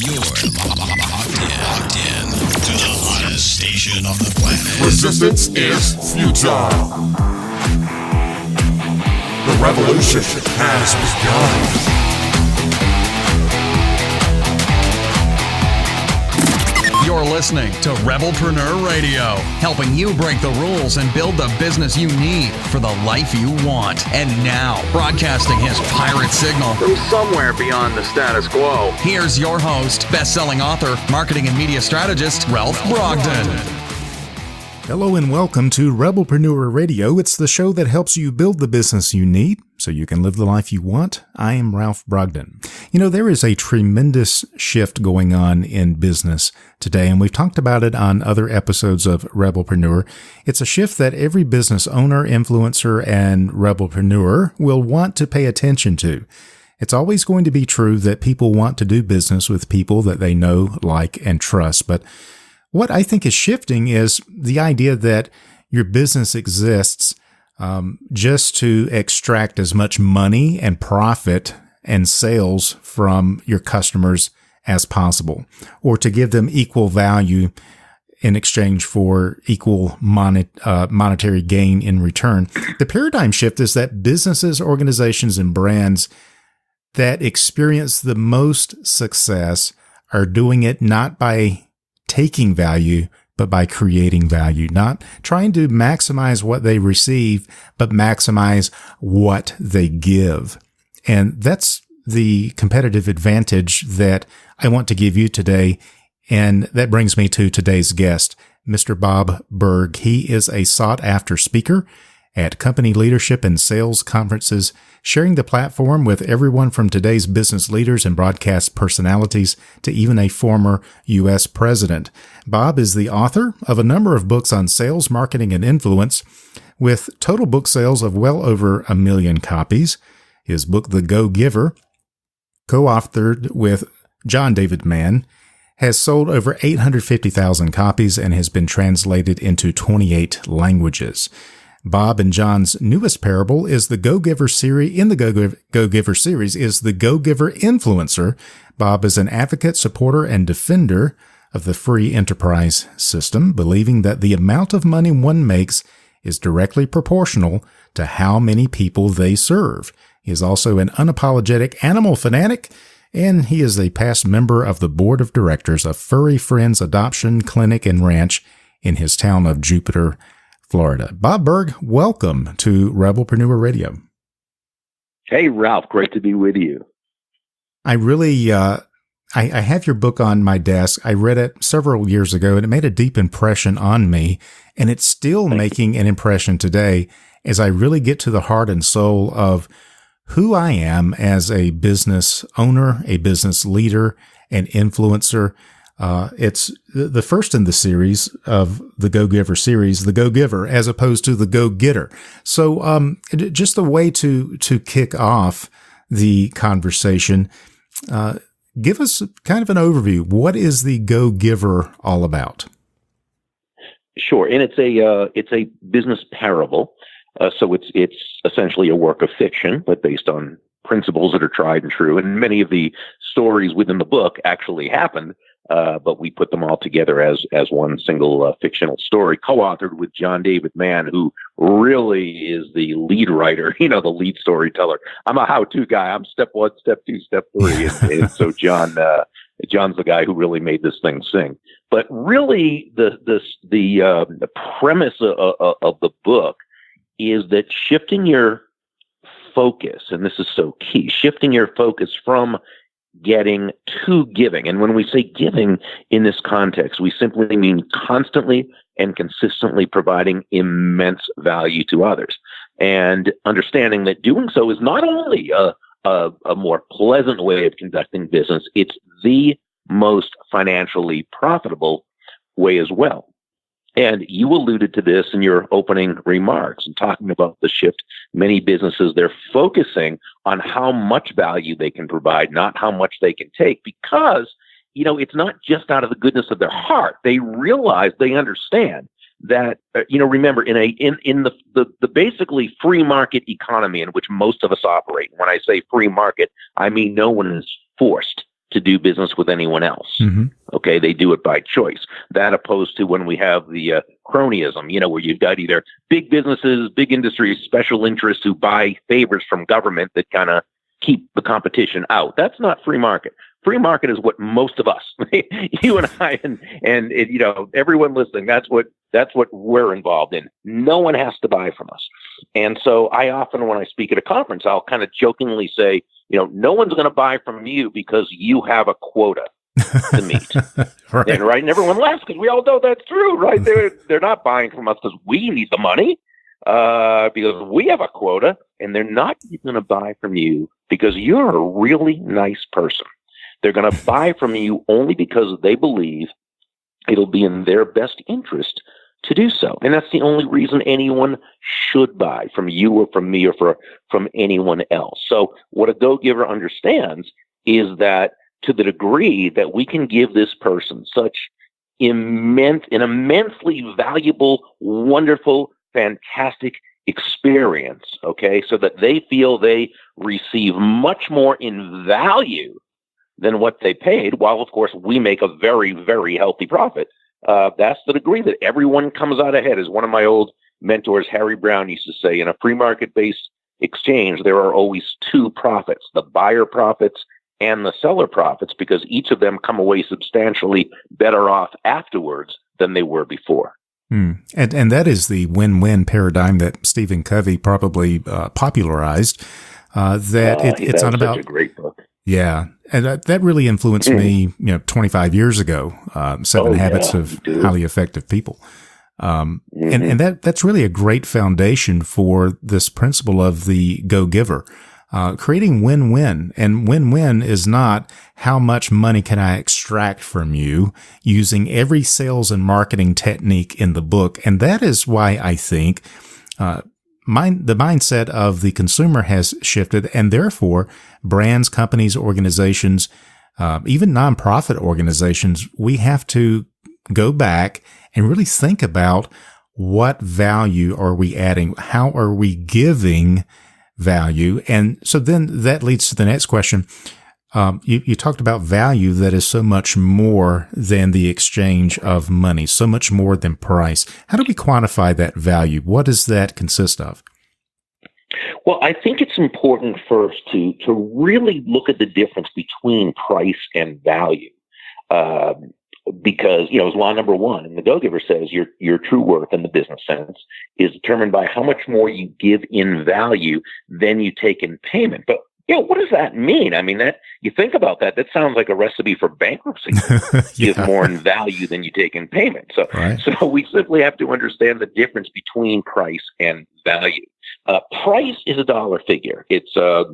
You're locked in to the hottest station on the planet. Resistance is futile. The revolution has begun. You're listening to Rebelpreneur Radio, helping you break the rules and build the business you need for the life you want. And now, broadcasting his pirate signal from somewhere beyond the status quo, here's your host, best-selling author, marketing and media strategist, Ralph Brogdon. Hello and welcome to Rebelpreneur Radio. It's the show that helps you build the business you need so you can live the life you want. I am Ralph Brogdon. You know, there is a tremendous shift going on in business today, and we've talked about it on other episodes of Rebelpreneur. It's a shift that every business owner, influencer, and Rebelpreneur will want to pay attention to. It's always going to be true that people want to do business with people that they know, like, and trust, but what I think is shifting is the idea that your business exists just to extract as much money and profit and sales from your customers as possible, or to give them equal value in exchange for equal monetary gain in return. The paradigm shift is that businesses, organizations, and brands that experience the most success are doing it not by taking value, but by creating value, not trying to maximize what they receive, but maximize what they give. And that's the competitive advantage that I want to give you today. And that brings me to today's guest, Mr. Bob Burg. He is a sought-after speaker at company leadership and sales conferences, sharing the platform with everyone from today's business leaders and broadcast personalities to even a former U.S. president. Bob is the author of a number of books on sales, marketing, and influence, with total book sales of well over 1 million copies. His book, The GoGiver, co-authored with John David Mann, has sold over 850,000 copies and has been translated into 28 languages. Bob and John's newest parable is the GoGiver series. In the GoGiver series is the GoGiver Influencer. Bob is an advocate, supporter, and defender of the free enterprise system, believing that the amount of money one makes is directly proportional to how many people they serve. He is also an unapologetic animal fanatic, and he is a past member of the board of directors of Furry Friends Adoption Clinic and Ranch in his town of Jupiter, Florida. Bob Burg, welcome to Rebelpreneur Radio. Hey, Ralph, great to be with you. I really, I have your book on my desk. I read it several years ago, and it made a deep impression on me, and it's still making an impression today as I really get to the heart and soul of who I am as a business owner, a business leader, an influencer. It's the first in the series of the GoGiver series, the GoGiver, as opposed to the Go-Getter. So, just a way to kick off the conversation, give us kind of an overview. What is the GoGiver all about? Sure, and it's a business parable. So it's essentially a work of fiction, but based on principles that are tried and true. And many of the stories within the book actually happened. But we put them all together as one single fictional story, co-authored with John David Mann, who really is the lead writer, the lead storyteller. I'm a how-to guy. I'm step 1, step 2, step 3. And so John's the guy who really made this thing sing. But really, the premise of the book is that shifting your focus, and this is so key, shifting your focus from getting to giving. And when we say giving in this context, we simply mean constantly and consistently providing immense value to others. And understanding that doing so is not only a more pleasant way of conducting business, it's the most financially profitable way as well. And you alluded to this in your opening remarks and talking about the shift. Many businesses, they're focusing on how much value they can provide, not how much they can take, because, it's not just out of the goodness of their heart. They realize, they understand that, remember, in the basically free market economy in which most of us operate. When I say free market, I mean no one is forced to do business with anyone else. Mm-hmm. Okay, they do it by choice. That opposed to when we have the cronyism, where you've got either big businesses, big industries, special interests who buy favors from government that kind of keep the competition out. That's not free market. Free market is what most of us, you and I, and everyone listening, that's what we're involved in. No one has to buy from us. And so I often, when I speak at a conference, I'll kind of jokingly say, no one's going to buy from you because you have a quota to meet. Right. And everyone laughs because we all know that's true, right? They're not buying from us because we need the money, because we have a quota, and they're not going to buy from you because you're a really nice person. They're going to buy from you only because they believe it'll be in their best interest to do so. And that's the only reason anyone should buy from you or from me or from anyone else. So what a GoGiver understands is that to the degree that we can give this person such an immensely valuable, wonderful, fantastic experience, okay, so that they feel they receive much more in value than what they paid, while of course we make a very, very healthy profit. That's the degree that everyone comes out ahead. As one of my old mentors, Harry Brown, used to say, in a free market-based exchange, there are always two profits, the buyer profits and the seller profits, because each of them come away substantially better off afterwards than they were before. And that is the win-win paradigm that Stephen Covey probably popularized. It's not about such a great book. Yeah, and that really influenced me, 25 years ago. 7 Habits of Highly Effective People, and that's really a great foundation for this principle of the GoGiver, creating win-win. And win-win is not how much money can I extract from you using every sales and marketing technique in the book, and that is why I think the mindset of the consumer has shifted, and therefore brands, companies, organizations, even nonprofit organizations, we have to go back and really think about what value are we adding? How are we giving value? And so then that leads to the next question. You talked about value that is so much more than the exchange of money, so much more than price. How do we quantify that value? What does that consist of? Well, I think it's important first to really look at the difference between price and value, because as law number one, and the GoGiver says your true worth in the business sense is determined by how much more you give in value than you take in payment. But what does that mean? I mean, that you think about that sounds like a recipe for bankruptcy. Give more in value than you take in payment. So, So we simply have to understand the difference between price and value. Price is a dollar figure. It's a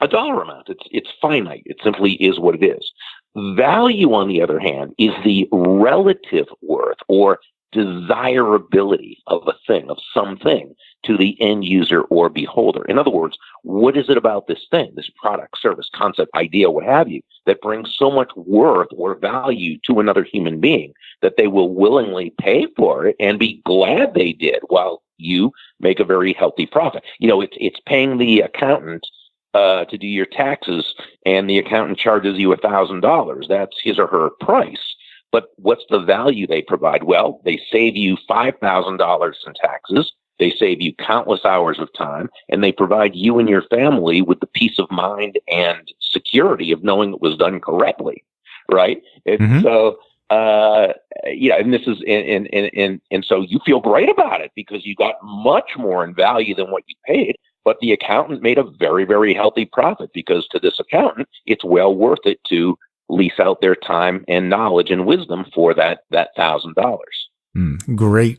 dollar amount. It's finite. It simply is what it is. Value, on the other hand, is the relative worth or desirability of a thing, of something, to the end user or beholder. In other words, what is it about this thing, this product, service, concept, idea, what have you, that brings so much worth or value to another human being that they will willingly pay for it and be glad they did, while you make a very healthy profit? It's paying the accountant to do your taxes, and the accountant charges you $1,000. That's his or her price. But what's the value they provide? Well, they save you $5,000 in taxes. They save you countless hours of time, and they provide you and your family with the peace of mind and security of knowing it was done correctly, right? So, and this is, and so you feel great about it because you got much more in value than what you paid. But the accountant made a very, very healthy profit, because to this accountant, it's well worth it to lease out their time and knowledge and wisdom for that $1,000.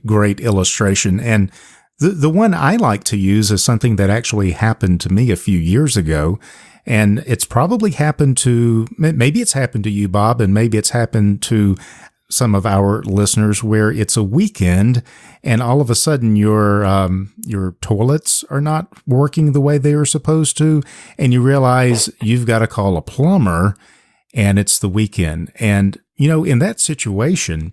Great illustration. And the one I like to use is something that actually happened to me a few years ago. And it's probably maybe it's happened to you, Bob, and maybe it's happened to some of our listeners, where it's a weekend and all of a sudden your toilets are not working the way they are supposed to. And you realize you've got to call a plumber, and it's the weekend. And, in that situation,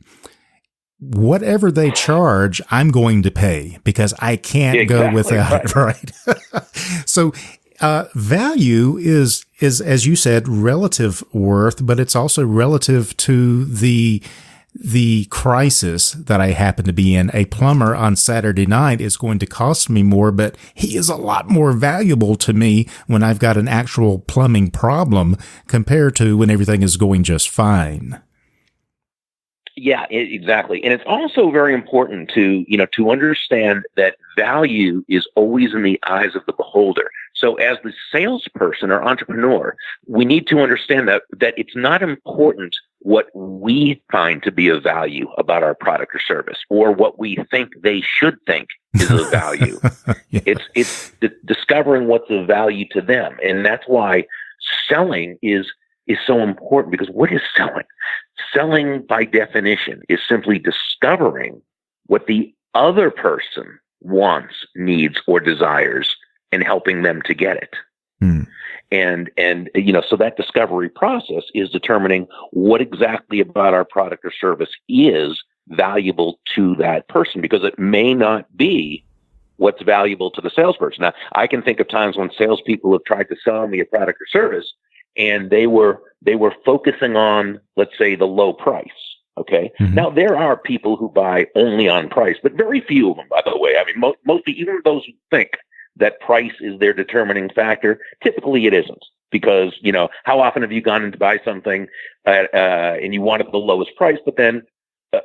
whatever they charge, I'm going to pay, because I can't go without it, right? So value is is, as you said, relative worth, but it's also relative to the crisis that I happen to be in. A plumber on Saturday night is going to cost me more, but he is a lot more valuable to me when I've got an actual plumbing problem compared to when everything is going just fine. Yeah, exactly. And it's also very important to understand that value is always in the eyes of the beholder. So as the salesperson or entrepreneur, we need to understand that it's not important what we find to be of value about our product or service, or what we think they should think is of value. Yeah. It's discovering what's of value to them. And that's why selling is so important, because what is selling? Selling, by definition, is simply discovering what the other person wants, needs, or desires, and helping them to get it. And so that discovery process is determining what exactly about our product or service is valuable to that person, because it may not be what's valuable to the salesperson. Now, I can think of times when salespeople have tried to sell me a product or service, and they were focusing on, let's say, the low price. Okay. Mm-hmm. Now, there are people who buy only on price, but very few of them, by the way. I mean, mostly, even those who think that price is their determining factor, typically it isn't. Because, how often have you gone in to buy something and you wanted the lowest price, but then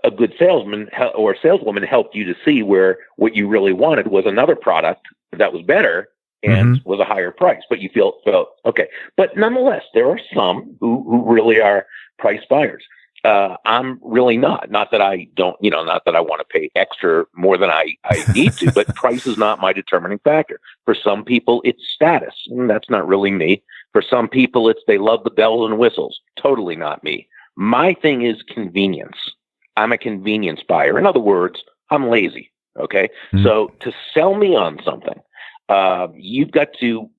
a good salesman or saleswoman helped you to see where what you really wanted was another product that was better and was a higher price, but you felt okay. But nonetheless, there are some who really are price buyers. I'm really not that I don't, not that I want to pay extra more than I need to, but price is not my determining factor. For some people, it's status, and that's not really me. For some people, it's they love the bells and whistles. Totally not me. My thing is convenience. I'm a convenience buyer. In other words, I'm lazy. Okay. So to sell me on something, you've got to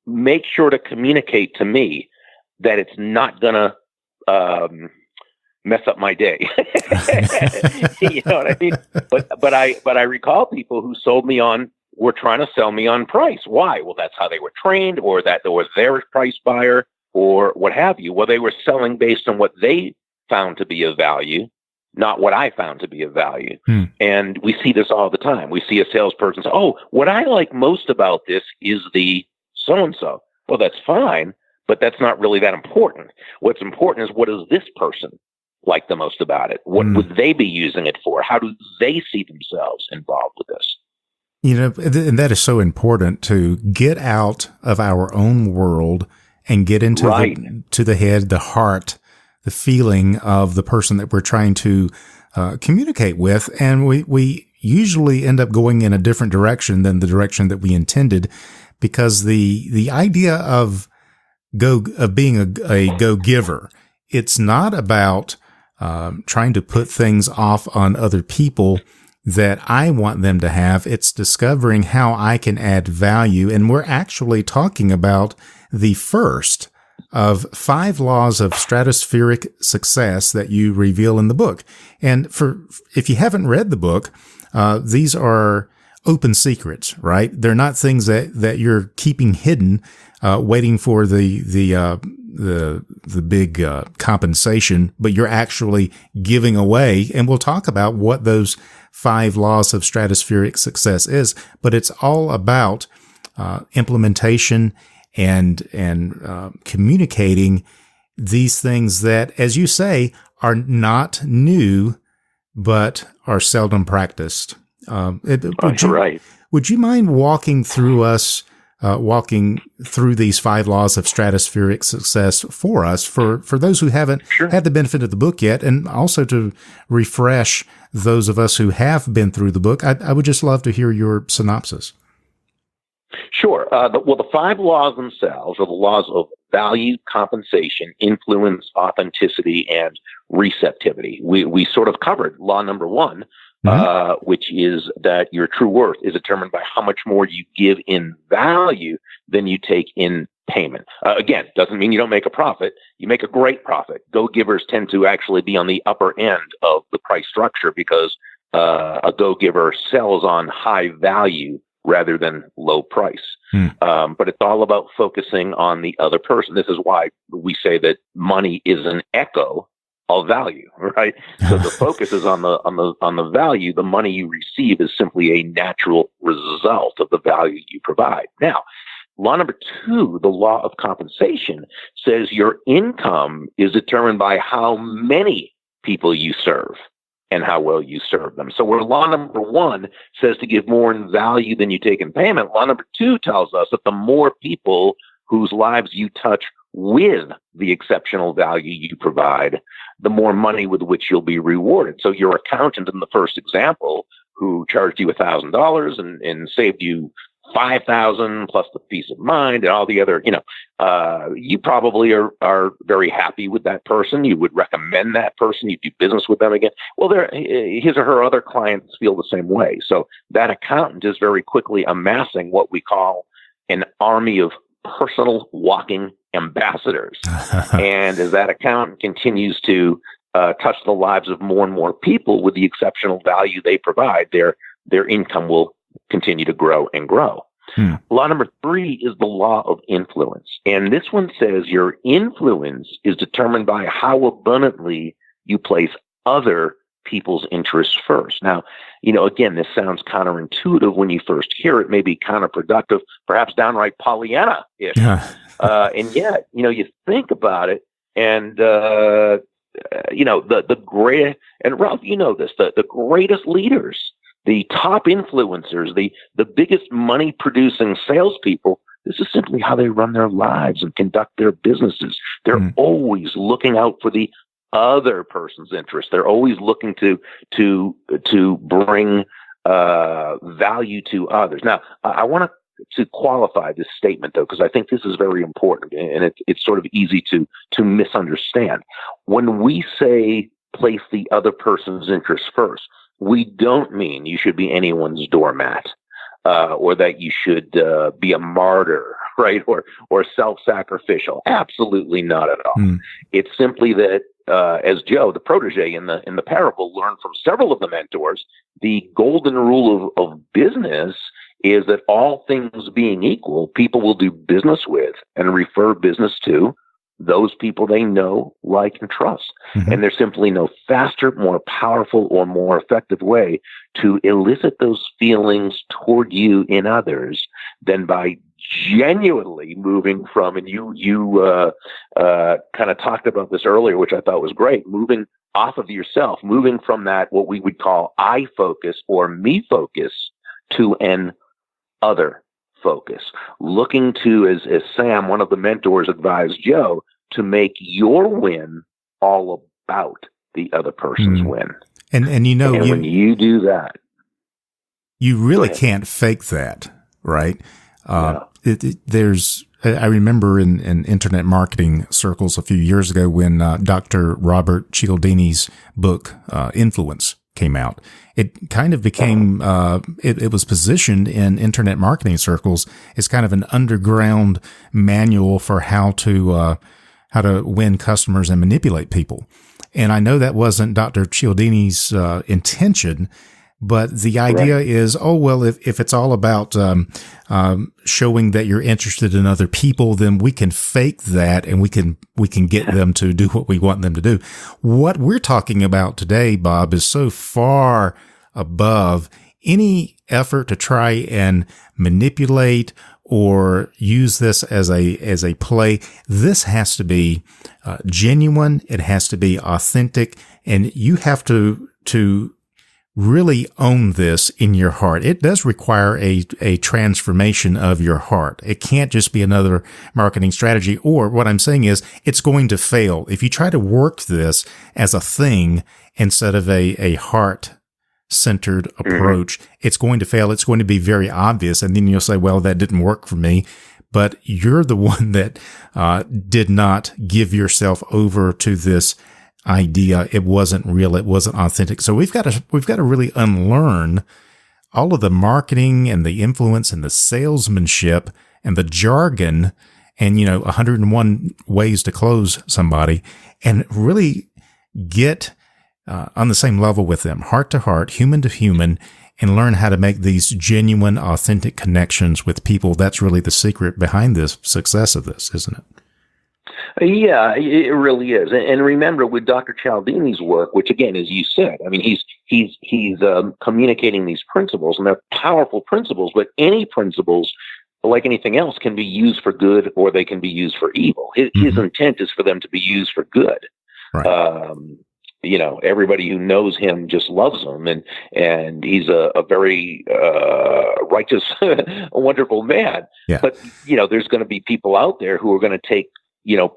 make sure to communicate to me that it's not going to mess up my day. You know what I mean? But I recall people who were trying to sell me on price. Why? Well, that's how they were trained, or that there was their price buyer, or what have you. Well, they were selling based on what they found to be of value, not what I found to be of value. And we see this all the time. We see a salesperson say, oh, what I like most about this is the so-and-so. Well, that's fine, but that's not really that important. What's important is, what does this person like the most about it? What would they be using it for? How do they see themselves involved with this? And that is so important, to get out of our own world and get into the head, the heart, the feeling of the person that we're trying to communicate with. And we usually end up going in a different direction than the direction that we intended, because the idea of being a go-giver, it's not about trying to put things off on other people that I want them to have. It's discovering how I can add value. And we're actually talking about the first of 5 laws of stratospheric success that you reveal in the book. And if you haven't read the book, these are open secrets, right? They're not things that you're keeping hidden, waiting for the big compensation, but you're actually giving away. And we'll talk about what those 5 laws of stratospheric success is, but it's all about implementation and communicating these things that, as you say, are not new, but are seldom practiced. Right. Would you mind walking through these 5 laws of stratospheric success for us, for those who haven't had the benefit of the book yet, and also to refresh those of us who have been through the book? I would just love to hear your synopsis. Sure. The 5 laws themselves are the laws of value, compensation, influence, authenticity, and receptivity. We sort of covered law number 1, which is that your true worth is determined by how much more you give in value than you take in payment. Again, doesn't mean you don't make a profit. You make a great profit. Go-givers tend to actually be on the upper end of the price structure, because a go-giver sells on high value rather than low price. But it's all about focusing on the other person. This is why we say that money is an echo of value, right? So the focus is on the value. The money you receive is simply a natural result of the value you provide. Now, law number 2, the law of compensation, says your income is determined by how many people you serve and how well you serve them. So where law number 1 says to give more in value than you take in payment, law number 2 tells us that the more people whose lives you touch with the exceptional value you provide, the more money with which you'll be rewarded. So your accountant in the first example, who charged you $1,000 and saved you $5,000 plus the peace of mind and all the other, you probably are very happy with that person. You would recommend that person. You do business with them again. Well, his or her other clients feel the same way. So that accountant is very quickly amassing what we call an army of personal walking ambassadors. And as that accountant continues to touch the lives of more and more people with the exceptional value they provide, their income will continue to grow and grow. Law number 3 is the law of influence. And this one says your influence is determined by how abundantly you place other people's interests first. Now, again, this sounds counterintuitive when you first hear it, maybe counterproductive, perhaps downright Pollyanna-ish. And yet, you think about it, and, the great, and Ralph, this, the greatest leaders, the top influencers, the biggest money-producing salespeople, this is simply how they run their lives and conduct their businesses. They're always looking out for the other person's interest. They're always looking to bring value to others. Now, I want to qualify this statement, though, because I think this is very important, and it's sort of easy to misunderstand. When we say place the other person's interest first, we don't mean you should be anyone's doormat, or that you should be a martyr, right, or self-sacrificial. Absolutely not at all. It's simply that, as Joe, the protege in the parable, learned from several of the mentors, the golden rule of business is that all things being equal, people will do business with and refer business to those people they know, like, and trust. And there's simply no faster, more powerful, or more effective way to elicit those feelings toward you in others than by genuinely moving from, and you kind of talked about this earlier, which I thought was great, moving off of yourself, moving from that, what we would call I focus or me focus, to an other focus, looking to, as Sam, one of the mentors, advised Joe, to make your win all about the other person's win. And when you do that, you really can't fake that, right? I remember in internet marketing circles a few years ago when Dr. Robert Cialdini's book, Influence, came out. It kind of became, it was positioned in internet marketing circles as kind of an underground manual for how to win customers and manipulate people. And I know that wasn't Dr. Cialdini's intention, but the idea is, if it's all about showing that you're interested in other people, then we can fake that and we can get them to do what we want them to do. What we're talking about today, Bob, is so far above any effort to try and manipulate or use this as a play. This has to be genuine. It has to be authentic, and you have to really own this in your heart. It does require a transformation of your heart. It can't just be another marketing strategy, or what I'm saying is it's going to fail. If you try to work this as a thing instead of a heart-centered approach, it's going to fail. It's going to be very obvious. And then you'll say, well, that didn't work for me. But you're the one that did not give yourself over to this idea. It wasn't real. It wasn't authentic. So we've got to really unlearn all of the marketing and the influence and the salesmanship and the jargon and 101 ways to close somebody, and really get on the same level with them, heart to heart, human to human, and learn how to make these genuine, authentic connections with people. That's really the secret behind this success of this, isn't it? Yeah, it really is. And remember, with Dr. Cialdini's work, which again, as you said, I mean, he's communicating these principles, and they're powerful principles. But any principles, like anything else, can be used for good or they can be used for evil. His intent is for them to be used for good. Right. Everybody who knows him just loves him, and he's a very righteous, wonderful man. Yeah. But there's going to be people out there who are going to take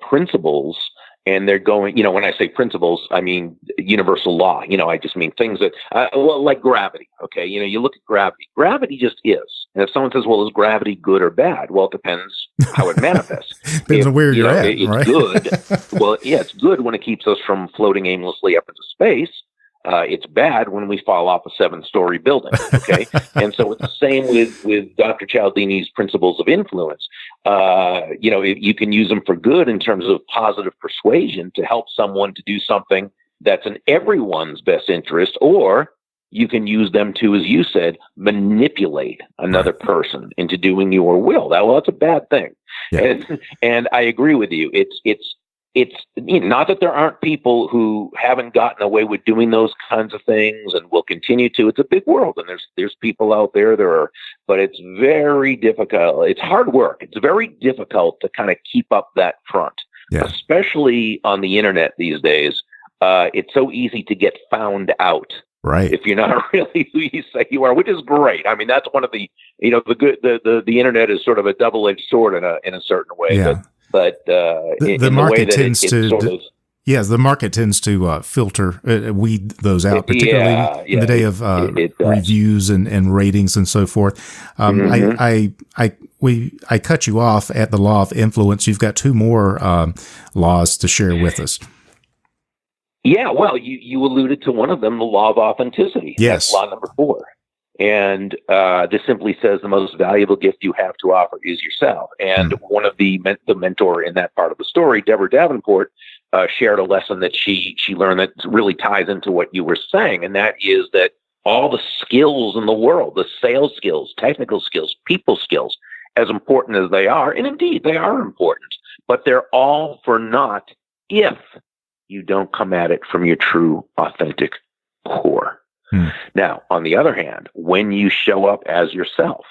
principles, and they're going, when I say principles, I mean universal law. I just mean things that, like gravity. Okay. You look at gravity. Gravity just is. And if someone says, well, is gravity good or bad? Well, it depends how it manifests. Depends on where you're at. It's right? good. Well, yeah, it's good when it keeps us from floating aimlessly up into space. It's bad when we fall off a 7-story building. Okay. And so it's the same with Dr. Cialdini's principles of influence. You can use them for good in terms of positive persuasion to help someone to do something that's in everyone's best interest, or you can use them to, as you said, manipulate another person into doing your will. That's a bad thing. Yeah. And I agree with you. It's not that there aren't people who haven't gotten away with doing those kinds of things and will continue to. It's a big world, and there's people out there. But it's very difficult. It's hard work. It's very difficult to kind of keep up that front, especially on the internet these days. It's so easy to get found out. Right. If you're not really who you say you are, which is great. I mean, that's one of the the internet is sort of a double-edged sword in a certain way. Yeah. But the market tends the market tends to filter, weed those out, particularly in the day of reviews and ratings and so forth. I cut you off at the law of influence. You've got 2 more laws to share with us. Yeah, well, you alluded to one of them, the law of authenticity. Yes, that's law number 4. And this simply says the most valuable gift you have to offer is yourself. And one of the mentor in that part of the story, Deborah Davenport, shared a lesson that she learned that really ties into what you were saying. And that is that all the skills in the world, the sales skills, technical skills, people skills, as important as they are, and indeed they are important, but they're all for naught if you don't come at it from your true, authentic core. Now, on the other hand, when you show up as yourself,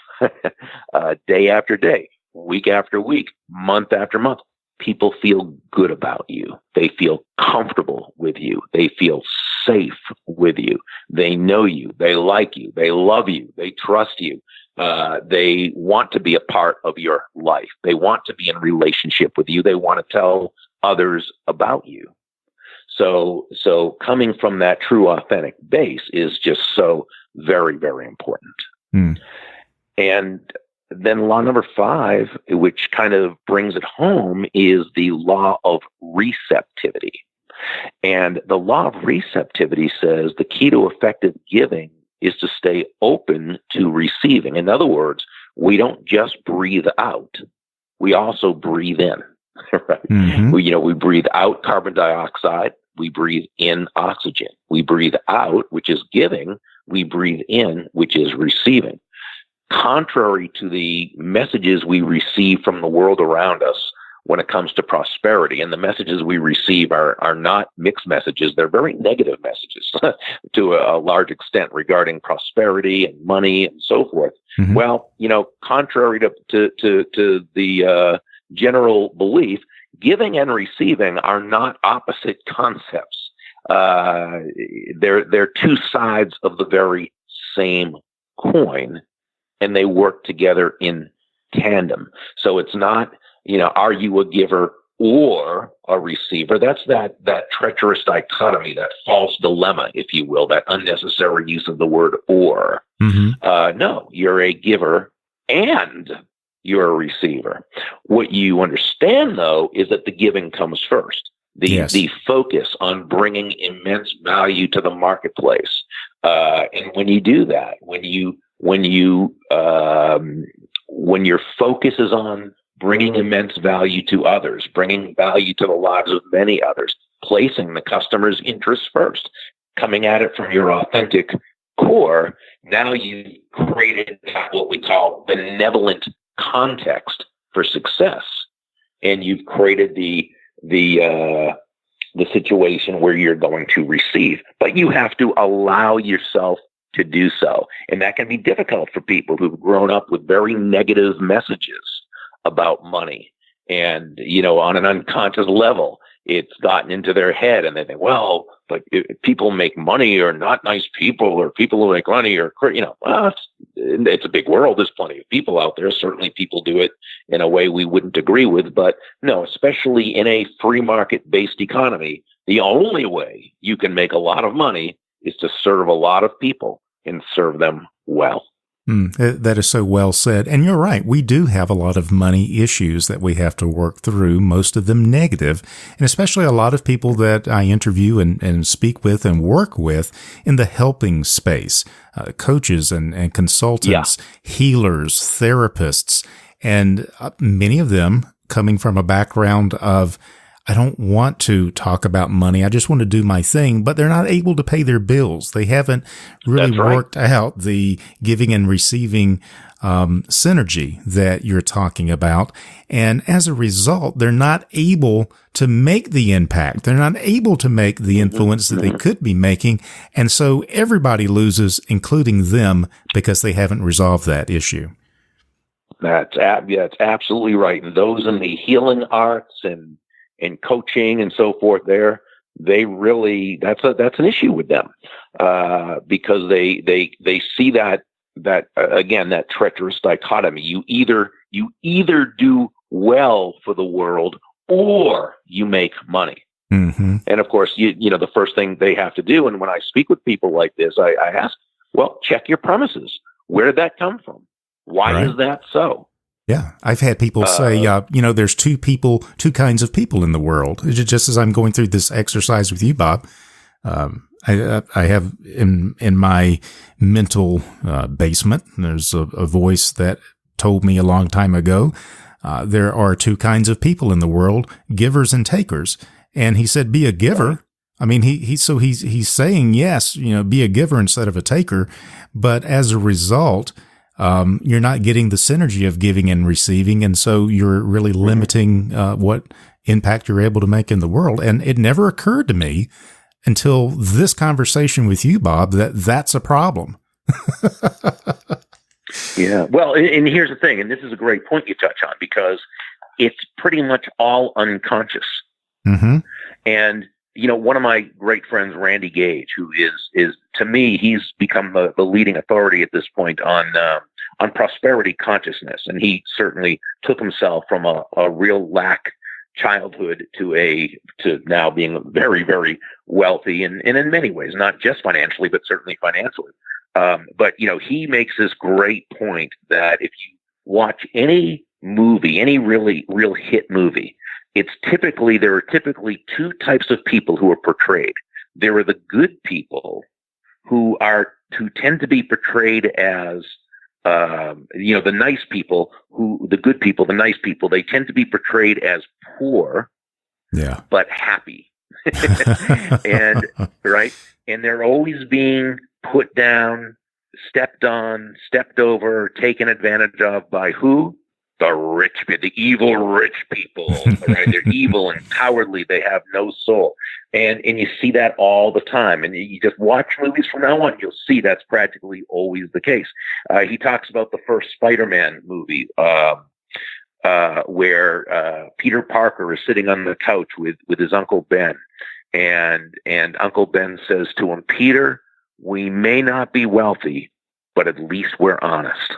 day after day, week after week, month after month, people feel good about you. They feel comfortable with you. They feel safe with you. They know you. They like you. They love you. They trust you. They want to be a part of your life. They want to be in relationship with you. They want to tell others about you. So coming from that true, authentic base is just so very, very important. And then law number 5, which kind of brings it home, is the law of receptivity. And the law of receptivity says the key to effective giving is to stay open to receiving. In other words, we don't just breathe out, we also breathe in. Right? We breathe out carbon dioxide. We breathe in oxygen. We breathe out, which is giving. We breathe in, which is receiving. Contrary to the messages we receive from the world around us when it comes to prosperity, and the messages we receive are not mixed messages. They're very negative messages to a large extent regarding prosperity and money and so forth. Well, contrary to the general belief, giving and receiving are not opposite concepts. They're 2 sides of the very same coin, and they work together in tandem. So it's not, are you a giver or a receiver? That's that treacherous dichotomy, that false dilemma, if you will, that unnecessary use of the word or. No, you're a giver and you're a receiver. What you understand, though, is that the giving comes first. The focus on bringing immense value to the marketplace. And when you do that, when your focus is on bringing immense value to others, bringing value to the lives of many others, placing the customer's interests first, coming at it from your authentic core, now you've created what we call benevolent context for success. And you've created the situation where you're going to receive, but you have to allow yourself to do so. And that can be difficult for people who've grown up with very negative messages about money. And, on an unconscious level, it's gotten into their head, and they think, well, but people make money are not nice people, or people who make money are, well, it's a big world. There's plenty of people out there. Certainly people do it in a way we wouldn't agree with, but no, especially in a free market based economy, the only way you can make a lot of money is to serve a lot of people and serve them well. That is so well said. And you're right. We do have a lot of money issues that we have to work through, most of them negative, and especially a lot of people that I interview and speak with and work with in the helping space, coaches and consultants, healers, therapists, and many of them coming from a background of, I don't want to talk about money. I just want to do my thing, but they're not able to pay their bills. They haven't really worked out the giving and receiving synergy that you're talking about. And as a result, they're not able to make the impact. They're not able to make the influence that they could be making. And so everybody loses, including them, because they haven't resolved that issue. That's absolutely right. And those in the healing arts and coaching and so forth, they really, that's an issue with them, because they see that again, that treacherous dichotomy. You either do well for the world or you make money. Mm-hmm. And of course, the first thing they have to do, and when I speak with people like this, I ask, well, check your premises. Where did that come from? Why is that so? Yeah, I've had people say, there's two kinds of people in the world. Just as I'm going through this exercise with you, Bob, I have in my mental basement, there's a voice that told me a long time ago, there are two kinds of people in the world, givers and takers. And he said, be a giver. I mean, he's saying, yes, be a giver instead of a taker. But as a result, you're not getting the synergy of giving and receiving. And so you're really limiting what impact you're able to make in the world. And it never occurred to me until this conversation with you, Bob, that's a problem. Yeah. Well, and here's the thing, and this is a great point you touch on, because it's pretty much all unconscious. Mm-hmm. And, one of my great friends, Randy Gage, who is to me, he's become the leading authority at this point on prosperity consciousness. And he certainly took himself from a real lack childhood to now being very, very wealthy, and in many ways, not just financially, but certainly financially. But he makes this great point that if you watch any movie, any really real hit movie, there are typically two types of people who are portrayed. There are the good people who tend to be portrayed as the nice people, the nice people, they tend to be portrayed as poor, but happy. And they're always being put down, stepped on, stepped over, taken advantage of by who? The rich, the evil rich people, right? They're evil and cowardly. They have no soul. And you see that all the time. And you just watch movies from now on, you'll see that's practically always the case. He talks about the first Spider-Man movie, where Peter Parker is sitting on the couch with his Uncle Ben. And Uncle Ben says to him, Peter, we may not be wealthy, but at least we're honest.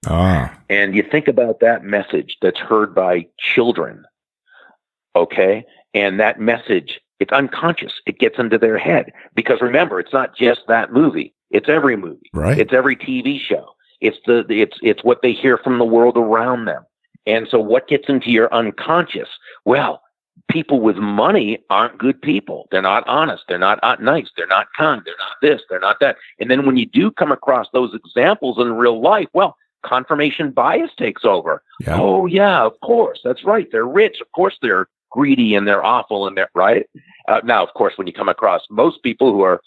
And you think about that message that's heard by children, okay? And that message, it's unconscious. It gets into their head. Because remember, it's not just that movie. It's every movie. Right. It's every TV show. It's what they hear from the world around them. And so what gets into your unconscious? Well, people with money aren't good people. They're not honest. They're not nice. They're not kind. They're not this. They're not that. And then when you do come across those examples in real life, well, confirmation bias takes over. Yeah. Oh, yeah, of course. That's right. They're rich. Of course, they're greedy and they're awful and they're right. Now, of course, when you come across most people who are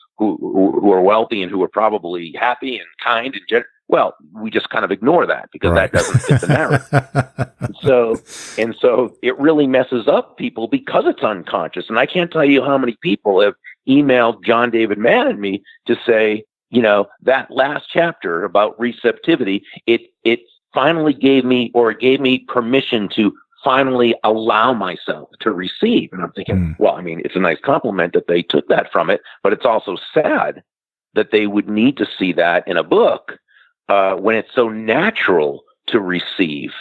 wealthy and who are probably happy and kind and well, we just kind of ignore that because that doesn't fit the narrative. And so it really messes up people because it's unconscious. And I can't tell you how many people have emailed John David Mann and me to say, that last chapter about receptivity, it finally gave me permission to finally allow myself to receive. And I'm thinking, well, I mean, it's a nice compliment that they took that from it, but it's also sad that they would need to see that in a book when it's so natural to receive.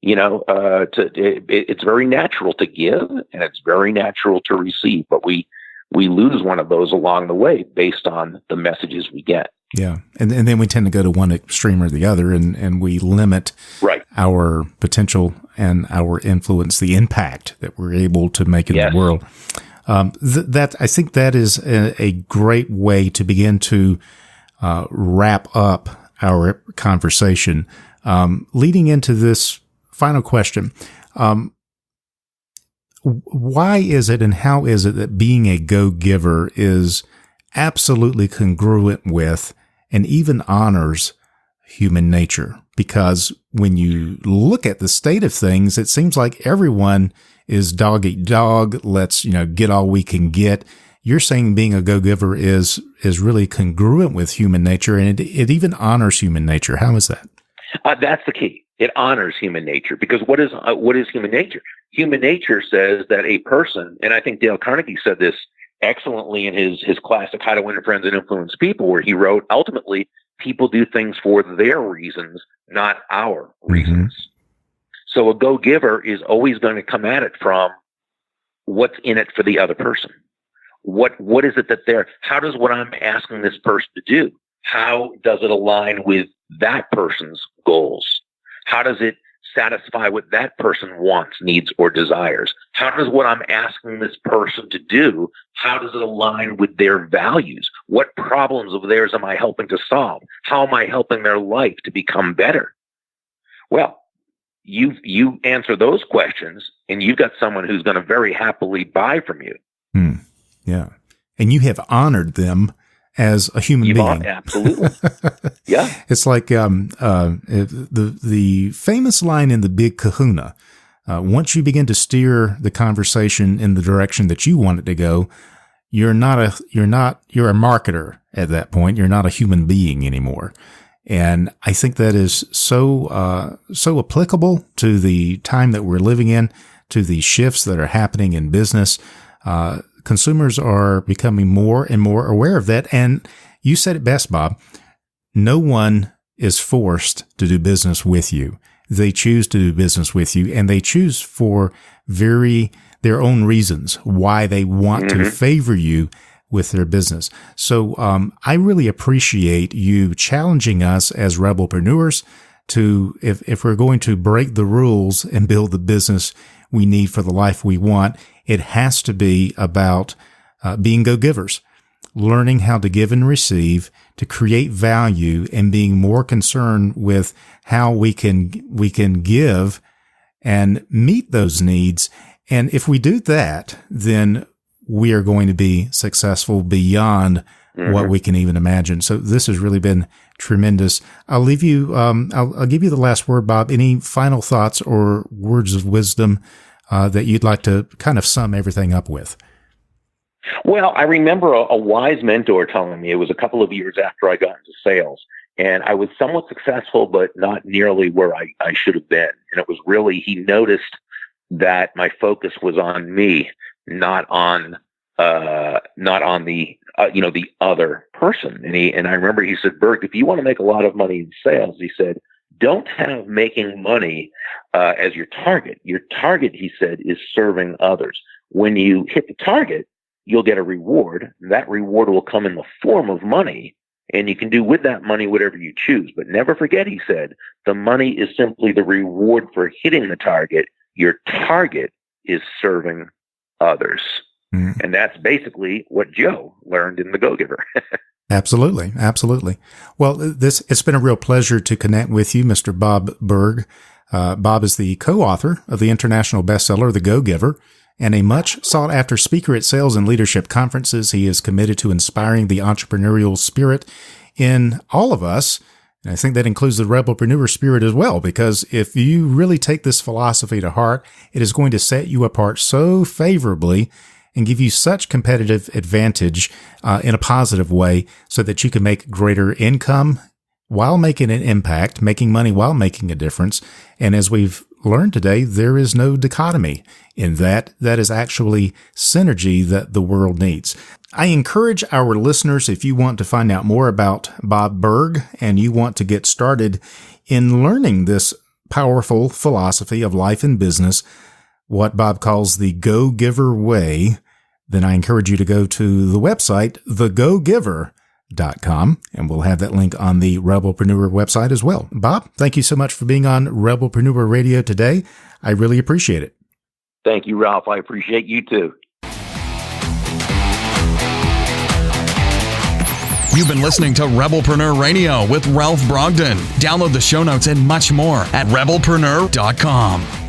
It's very natural to give and it's very natural to receive, but we lose one of those along the way based on the messages we get. Yeah. And then we tend to go to one extreme or the other, and we limit our potential and our influence, the impact that we're able to make in the world. I think that is a great way to begin to wrap up our conversation. Leading into this final question, why is it and how is it that being a go-giver is absolutely congruent with and even honors human nature? Because when you look at the state of things, it seems like everyone is dog eat dog. Let's, get all we can get. You're saying being a go-giver is really congruent with human nature, and it even honors human nature. How is that? That's the key. It honors human nature, because what is human nature? Human nature says that a person, and I think Dale Carnegie said this excellently in his classic How to Win Friends and Influence People, where he wrote, ultimately, people do things for their reasons, not our reasons. So a go-giver is always going to come at it from what's in it for the other person. What is it that how does what I'm asking this person to do, how does it align with that person's goals? How does it satisfy what that person wants, needs, or desires? How does what I'm asking this person to do, how does it align with their values? What problems of theirs am I helping to solve? How am I helping their life to become better? Well, you answer those questions, and you've got someone who's going to very happily buy from you. Yeah. And you have honored them as a human being. Absolutely. Yeah. It's like the famous line in The Big Kahuna. Once you begin to steer the conversation in the direction that you want it to go, you're a marketer at that point. You're not a human being anymore. And I think that is so applicable to the time that we're living in, to the shifts that are happening in business. Consumers are becoming more and more aware of that. And you said it best, Bob. No one is forced to do business with you. They choose to do business with you, and they choose for their own reasons why they want to favor you with their business. So I really appreciate you challenging us as rebelpreneurs to, if we're going to break the rules and build the business we need for the life we want, it has to be about being go-givers, learning how to give and receive, to create value, and being more concerned with how we can give and meet those needs. And if we do that, then we are going to be successful beyond what we can even imagine. So this has really been tremendous. I'll leave you. I'll give you the last word, Bob. Any final thoughts or words of wisdom that you'd like to kind of sum everything up with? Well, I remember a wise mentor telling me, it was a couple of years after I got into sales, and I was somewhat successful, but not nearly where I should have been. And it was really, he noticed that my focus was on me, not on the the other person. And I remember he said, Burg, if you want to make a lot of money in sales, he said, don't have making money as your target. Your target, he said, is serving others. When you hit the target, you'll get a reward. That reward will come in the form of money, and you can do with that money whatever you choose. But never forget, he said, the money is simply the reward for hitting the target. Your target is serving others. And that's basically what Joe learned in The Go-Giver. Absolutely. Absolutely. Well, it's been a real pleasure to connect with you, Mr. Bob Burg. Bob is the co-author of the international bestseller, The Go-Giver, and a much sought-after speaker at sales and leadership conferences. He is committed to inspiring the entrepreneurial spirit in all of us. And I think that includes the rebelpreneur spirit as well, because if you really take this philosophy to heart, it is going to set you apart so favorably and give you such competitive advantage in a positive way so that you can make greater income while making an impact, making money while making a difference. And as we've learned today, there is no dichotomy in that. That is actually synergy that the world needs. I encourage our listeners, if you want to find out more about Bob Burg and you want to get started in learning this powerful philosophy of life and business, what Bob calls the GoGiver way, then I encourage you to go to the website, thegogiver.com, and we'll have that link on the Rebelpreneur website as well. Bob, thank you so much for being on Rebelpreneur Radio today. I really appreciate it. Thank you, Ralph. I appreciate you too. You've been listening to Rebelpreneur Radio with Ralph Brogdon. Download the show notes and much more at rebelpreneur.com.